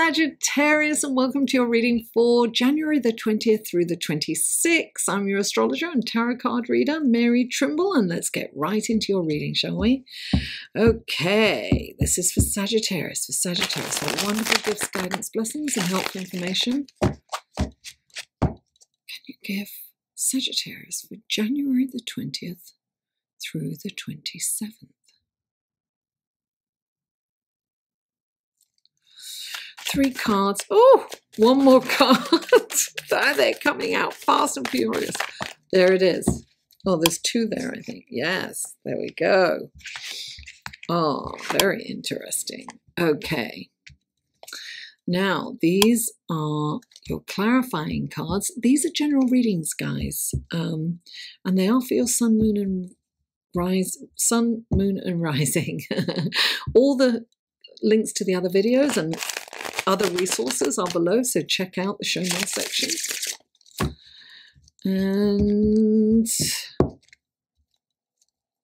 Sagittarius, and welcome to your reading for January the 20th through the 26th. I'm your astrologer and tarot card reader, Mary Trimble, and let's get right into your reading, shall we? Okay, this is for Sagittarius. What wonderful gifts, guidance, blessings, and helpful information can you give Sagittarius for January the 20th through the 27th? Three cards. Oh, one more card. They're coming out fast and furious. There it is. Oh, there's two there, I think. Yes, there we go. Oh, very interesting. Okay. Now, these are your clarifying cards. These are general readings, guys. And they are for your sun, moon, and rising. All the links to the other videos and other resources are below, so check out the show more section. And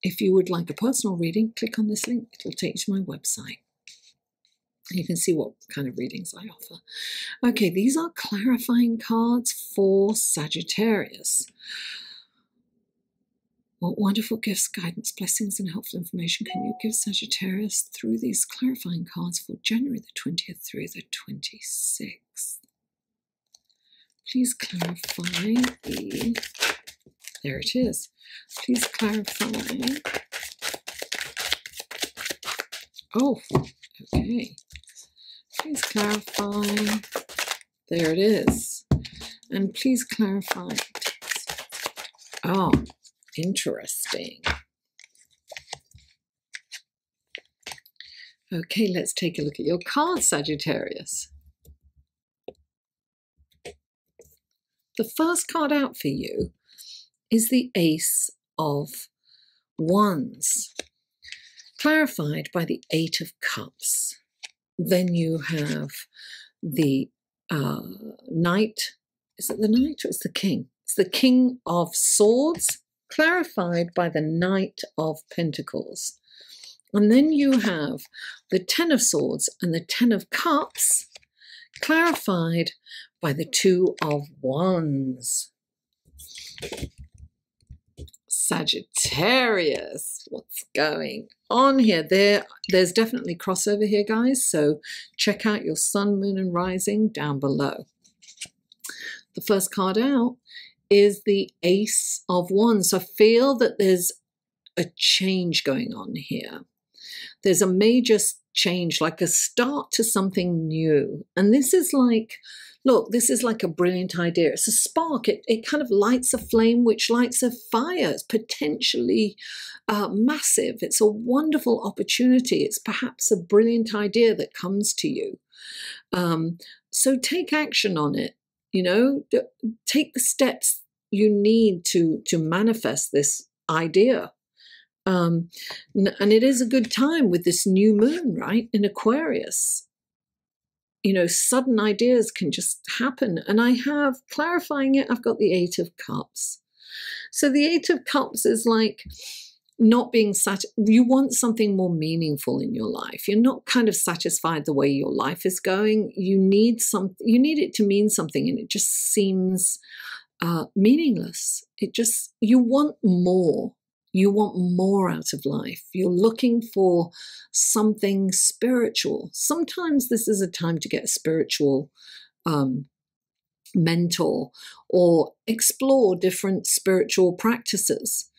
if you would like a personal reading, click on this link. It'll take you to my website. You can see what kind of readings I offer. Okay, these are clarifying cards for Sagittarius. What wonderful gifts, guidance, blessings, and helpful information can you give Sagittarius through these clarifying cards for January the 20th through the 26th? Please clarify the... There it is. Please clarify... Oh, okay. Please clarify... There it is. And please clarify... Oh, interesting. Okay, let's take a look at your cards, Sagittarius. The first card out for you is the Ace of Wands, clarified by the Eight of Cups. Then you have the Knight. Is it the Knight or it's the King? It's the King of Swords, clarified by the Knight of Pentacles. And then you have the Ten of Swords and the Ten of Cups, clarified by the Two of Wands. Sagittarius, what's going on here? There's definitely crossover here, guys, so check out your sun, moon, and rising down below. The first card out is the Ace of Wands. So I feel that there's a change going on here. There's a major change, like a start to something new. And this is like, look, this is like a brilliant idea. It's a spark. It kind of lights a flame, which lights a fire. It's potentially massive. It's a wonderful opportunity. It's perhaps a brilliant idea that comes to you. So take action on it. You know, take the steps you need to manifest this idea. And it is a good time with this new moon, right, in Aquarius. You know, sudden ideas can just happen. And I have, clarifying it, I've got the Eight of Cups. So the Eight of Cups is like not being you want something more meaningful in your life. You're not kind of satisfied the way your life is going. You need it to mean something, and it just seems meaningless. You want more. You want more out of life. You're looking for something spiritual. Sometimes this is a time to get a spiritual mentor or explore different spiritual practices.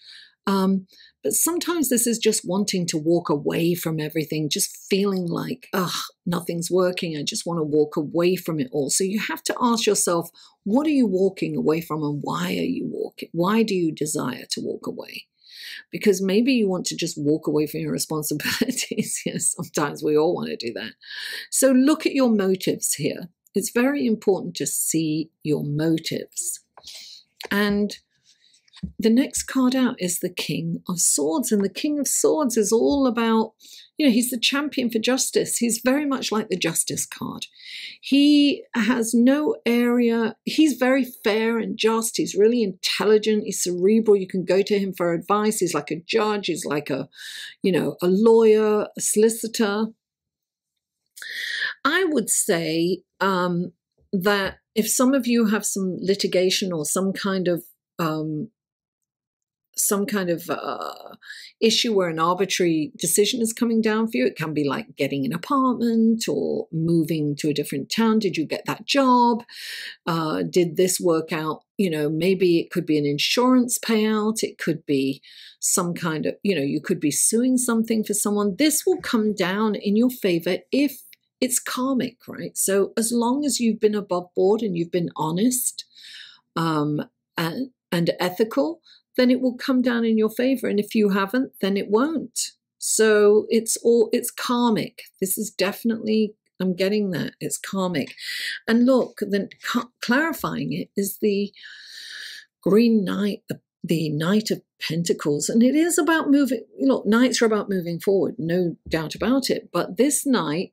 But sometimes this is just wanting to walk away from everything, just feeling like, nothing's working. I just want to walk away from it all. So you have to ask yourself, what are you walking away from, and why are you walking? Why do you desire to walk away? Because maybe you want to just walk away from your responsibilities. Yes, sometimes we all want to do that. So look at your motives here. It's very important to see your motives. And the next card out is the King of Swords. And the King of Swords is all about, you know, he's the champion for justice. He's very much like the Justice card. He has no area. He's very fair and just. He's really intelligent. He's cerebral. You can go to him for advice. He's like a judge. He's like a, you know, a lawyer, a solicitor. I would say that if some of you have some litigation or some kind of issue where an arbitrary decision is coming down for you, it can be like getting an apartment or moving to a different town. Did you get that job? Did this work out? You know, maybe it could be an insurance payout. It could be some kind of, you know, you could be suing something for someone. This will come down in your favor if it's karmic, right? So as long as you've been above board and you've been honest and ethical, then it will come down in your favor. And if you haven't, then it won't. So it's karmic. This is definitely, I'm getting that. It's karmic. And look, then clarifying it is the Green Knight, the Knight of Pentacles. And it is about moving, look, knights are about moving forward, no doubt about it. But this knight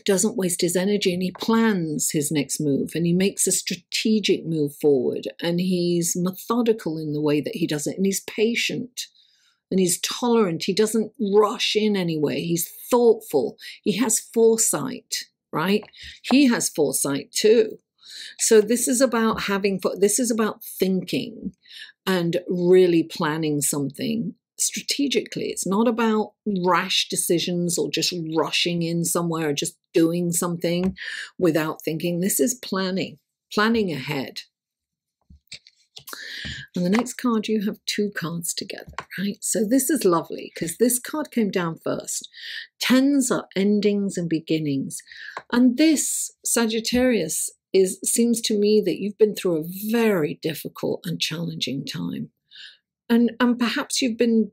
doesn't waste his energy, and he plans his next move, and he makes a strategic move forward, and he's methodical in the way that he does it, and he's patient and he's tolerant. He doesn't rush in anyway. He's thoughtful. He has foresight, right? He has foresight too. So this is about this is about thinking and really planning something strategically. It's not about rash decisions or just rushing in somewhere or just doing something without thinking. This is planning ahead. And the next card, you have two cards together, right? So this is lovely because this card came down first. Tens are endings and beginnings. And this, Sagittarius, seems to me that you've been through a very difficult and challenging time. And perhaps you've been,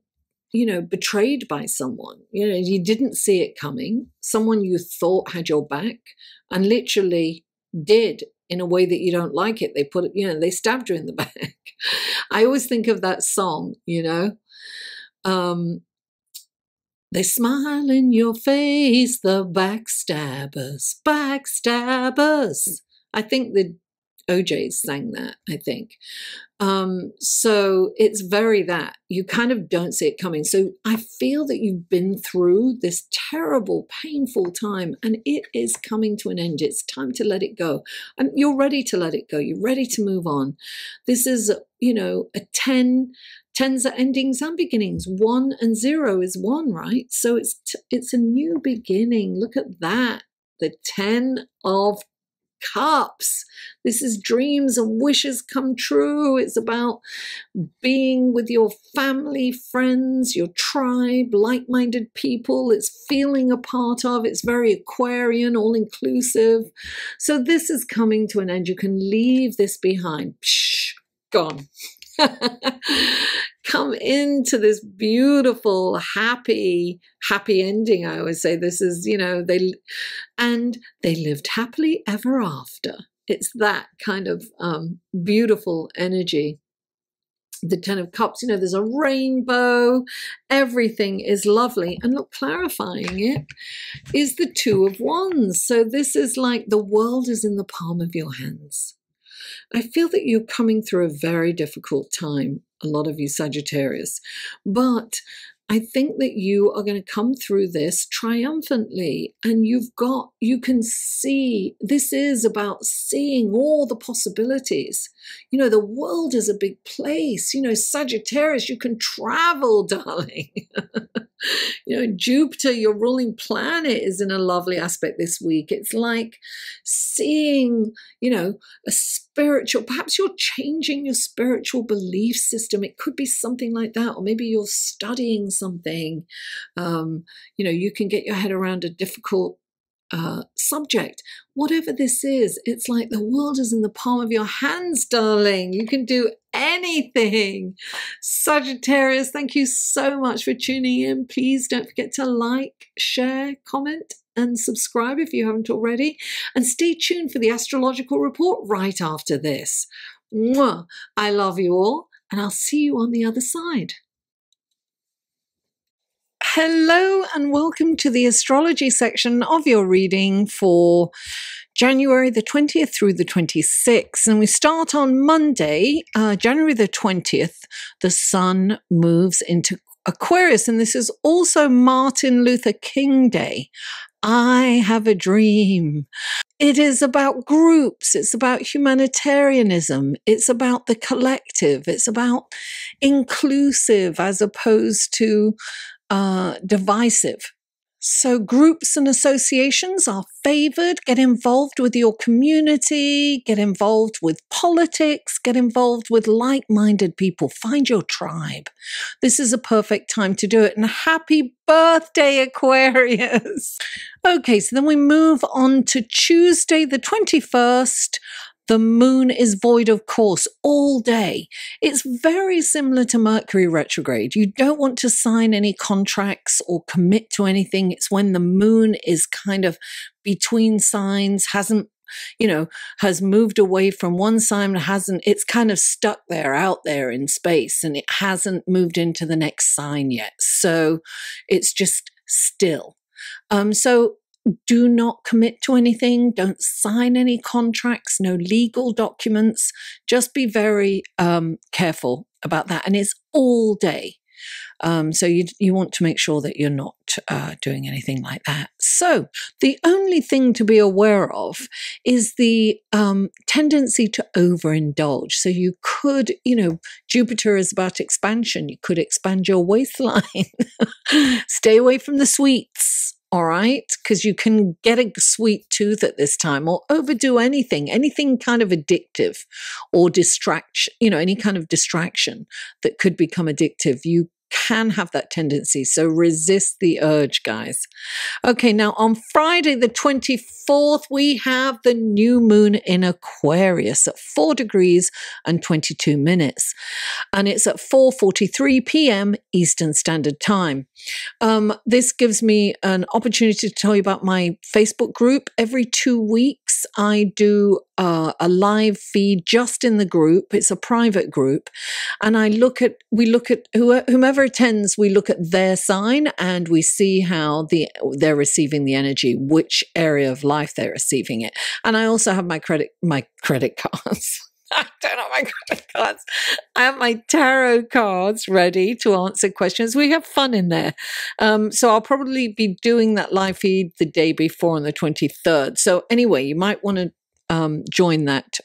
you know, betrayed by someone. You know, you didn't see it coming. Someone you thought had your back and literally did in a way that you don't like it. They put it, you know, they stabbed you in the back. I always think of that song, you know. They smile in your face, the backstabbers, backstabbers. I think the OJs sang that, I think. So it's very that. You kind of don't see it coming. So I feel that you've been through this terrible, painful time, and it is coming to an end. It's time to let it go. And you're ready to let it go. You're ready to move on. This is, you know, a 10. Tens are endings and beginnings. 1 and 0 is 1, right? So it's a new beginning. Look at that. The 10 of Cups. This is dreams and wishes come true. It's about being with your family, friends, your tribe, like-minded people. It's feeling a part of. It's very Aquarian, all-inclusive. So this is coming to an end. You can leave this behind. Psh, gone. Come into this beautiful, happy ending. I always say this is, you know, they lived happily ever after. It's that kind of beautiful energy. The 10 of Cups, you know, there's a rainbow. Everything is lovely. And look, clarifying it is the 2 of Wands. So this is like the world is in the palm of your hands. I feel that you're coming through a very difficult time, a lot of you Sagittarius, but I think that you are going to come through this triumphantly, and you can see, this is about seeing all the possibilities. You know, the world is a big place. You know, Sagittarius, you can travel, darling. You know, Jupiter, your ruling planet, is in a lovely aspect this week. It's like seeing, you know, a spiritual, perhaps you're changing your spiritual belief system. It could be something like that, or maybe you're studying something. You know, you can get your head around a difficult subject. Whatever this is, it's like the world is in the palm of your hands, darling. You can do anything. Sagittarius, thank you so much for tuning in. Please don't forget to like, share, comment, and subscribe if you haven't already. And stay tuned for the astrological report right after this. Mwah! I love you all, and I'll see you on the other side. Hello and welcome to the astrology section of your reading for January the 20th through the 26th. And we start on Monday, January the 20th. The sun moves into Aquarius, and this is also Martin Luther King Day. I have a dream. It is about groups. It's about humanitarianism. It's about the collective. It's about inclusive as opposed to divisive. So groups and associations are favored. Get involved with your community, get involved with politics, get involved with like-minded people. Find your tribe. This is a perfect time to do it. And happy birthday, Aquarius. Okay, so then we move on to Tuesday, the 21st. The moon is void of course all day. It's very similar to Mercury retrograde. You don't want to sign any contracts or commit to anything. It's when the moon is kind of between signs, hasn't, has moved away from one sign, it's kind of stuck there, out there in space, and it hasn't moved into the next sign yet. So it's just still. So do not commit to anything. Don't sign any contracts, no legal documents. Just be very careful about that. And it's all day. So you want to make sure that you're not doing anything like that. So the only thing to be aware of is the tendency to overindulge. So you could, Jupiter is about expansion. You could expand your waistline. Stay away from the sweets. All right, because you can get a sweet tooth at this time, or overdo anything kind of addictive or distraction, any kind of distraction that could become addictive. You can have that tendency. So resist the urge, guys. Okay, now on Friday, the 24th, we have the new moon in Aquarius at 4 degrees and 22 minutes. And it's at 4:43 p.m. Eastern Standard Time. This gives me an opportunity to tell you about my Facebook group. Every 2 weeks, I do a live feed just in the group. It's a private group. And we look at whomever attends, we look at their sign and we see how they're receiving the energy, which area of life they're receiving it. And I also have my credit cards. I don't have my credit cards. I have my tarot cards ready to answer questions. We have fun in there. So I'll probably be doing that live feed the day before on the 23rd. So anyway, you might want to join that.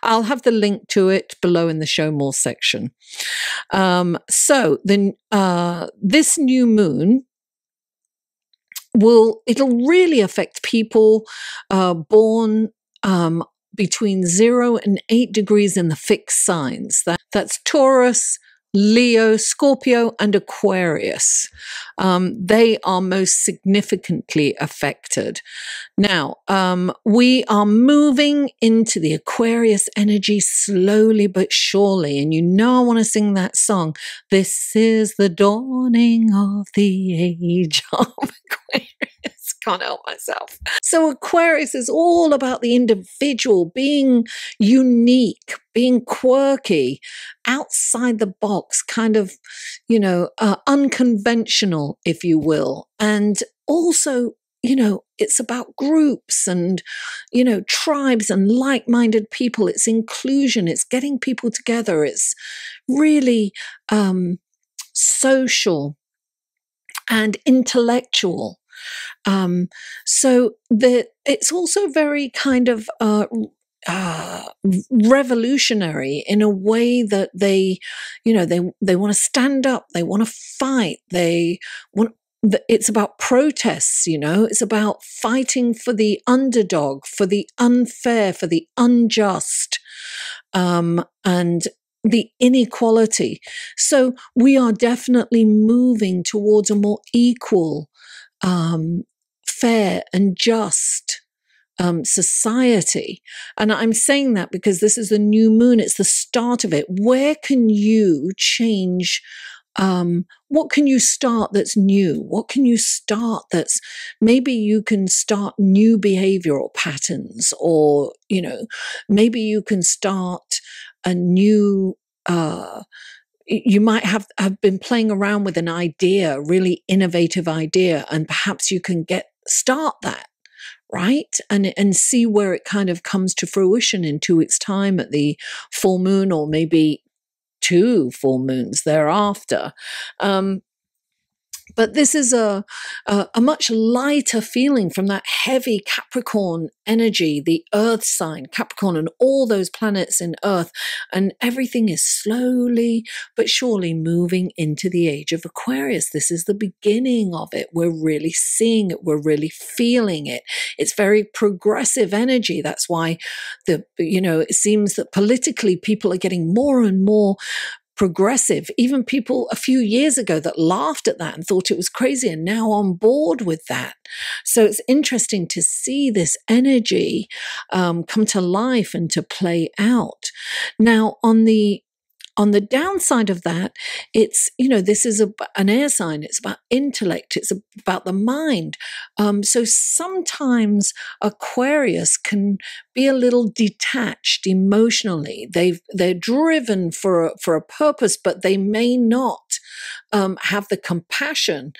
I'll have the link to it below in the show more section. So then this new moon it'll really affect people born between 0 and 8 degrees in the fixed signs. That's Taurus, Leo, Scorpio, and Aquarius. They are most significantly affected. Now, we are moving into the Aquarius energy slowly but surely. And I want to sing that song. This is the dawning of the age of Aquarius. Can't help myself. So Aquarius is all about the individual being unique, being quirky, outside the box, kind of, unconventional, if you will. And also, it's about groups and, tribes and like-minded people. It's inclusion. It's getting people together. It's really social and intellectual. So it's also very kind of revolutionary in a way that they want to stand up, they want to fight, it's about protests, it's about fighting for the underdog, for the unfair, for the unjust, and the inequality. So we are definitely moving towards a more equal, fair and just society. And I'm saying that because this is the new moon. It's the start of it. Where can you change? What can you start that's new? What can you start that's, maybe you can start new behavioral patterns, or, maybe you can start a new, you might have been playing around with an idea, really innovative idea, and perhaps you can start that, right? And see where it kind of comes to fruition in 2 weeks' time at the full moon, or maybe 2 full moons thereafter. But this is a much lighter feeling from that heavy Capricorn energy, the Earth sign, Capricorn, and all those planets in Earth. And everything is slowly but surely moving into the age of Aquarius. This is the beginning of it. We're really seeing it. We're really feeling it. It's very progressive energy. That's why it seems that politically people are getting more and more progressive. Even people a few years ago that laughed at that and thought it was crazy are now on board with that. So it's interesting to see this energy come to life and to play out. Now, on the downside of that, it's, this is an air sign. It's about intellect. It's about the mind. So sometimes Aquarius can be a little detached emotionally. They're driven for a purpose, but they may not have the compassion.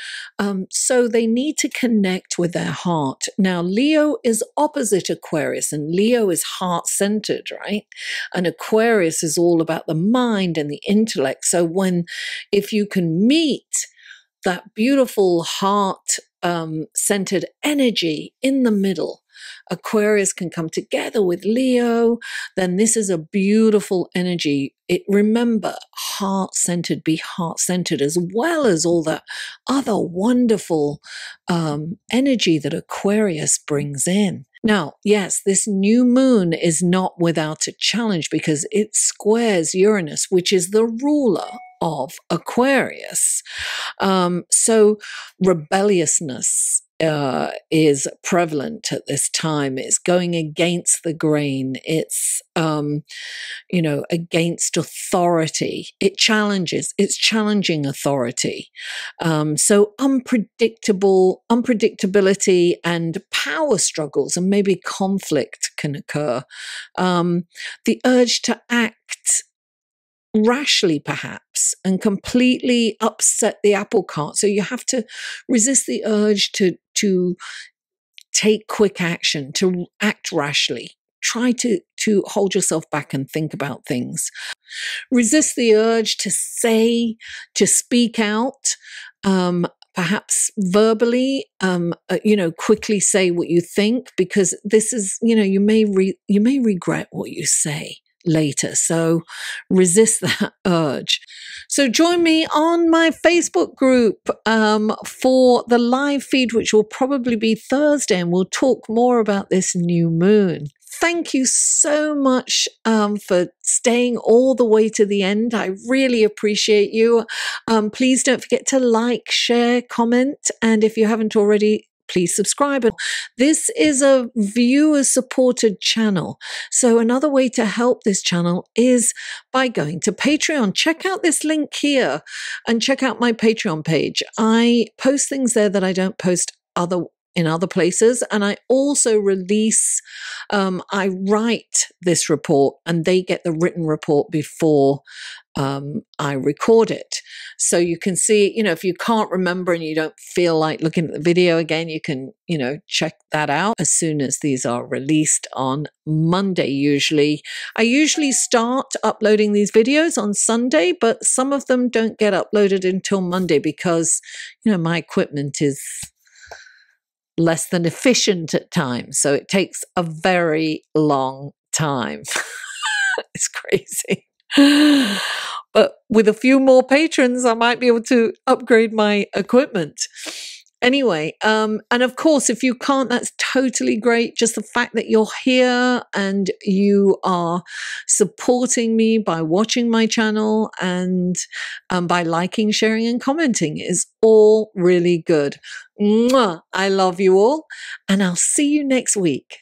So they need to connect with their heart. Now, Leo is opposite Aquarius, and Leo is heart-centered, right? And Aquarius is all about the mind and the intellect. So if you can meet that beautiful heart centered energy in the middle, Aquarius can come together with Leo, then this is a beautiful energy. Remember, heart-centered, be heart-centered, as well as all that other wonderful energy that Aquarius brings in. Now, yes, this new moon is not without a challenge because it squares Uranus, which is the ruler of Aquarius. So rebelliousness is prevalent at this time. It's going against the grain. It's, against authority. It's challenging authority. So unpredictability and power struggles and maybe conflict can occur. The urge to act rashly, perhaps, and completely upset the apple cart. So you have to resist the urge to take quick action, to act rashly. Try to hold yourself back and think about things. Resist the urge to speak out, perhaps verbally, quickly say what you think, because this is, you may regret what you say later. So resist that urge. So join me on my Facebook group for the live feed, which will probably be Thursday, and we'll talk more about this new moon. Thank you so much for staying all the way to the end. I really appreciate you. Please don't forget to like, share, comment, and if you haven't already, please subscribe. This is a viewer-supported channel. So another way to help this channel is by going to Patreon. Check out this link here and check out my Patreon page. I post things there that I don't post in other places. And I also release, I write this report and they get the written report before I record it. So you can see, if you can't remember and you don't feel like looking at the video again, you can, check that out as soon as these are released on Monday usually. I usually start uploading these videos on Sunday, but some of them don't get uploaded until Monday because, my equipment is less than efficient at times. So it takes a very long time. It's crazy. But with a few more patrons, I might be able to upgrade my equipment. Anyway, and of course, if you can't, that's totally great. Just the fact that you're here and you are supporting me by watching my channel and by liking, sharing, and commenting is all really good. Mwah! I love you all, and I'll see you next week.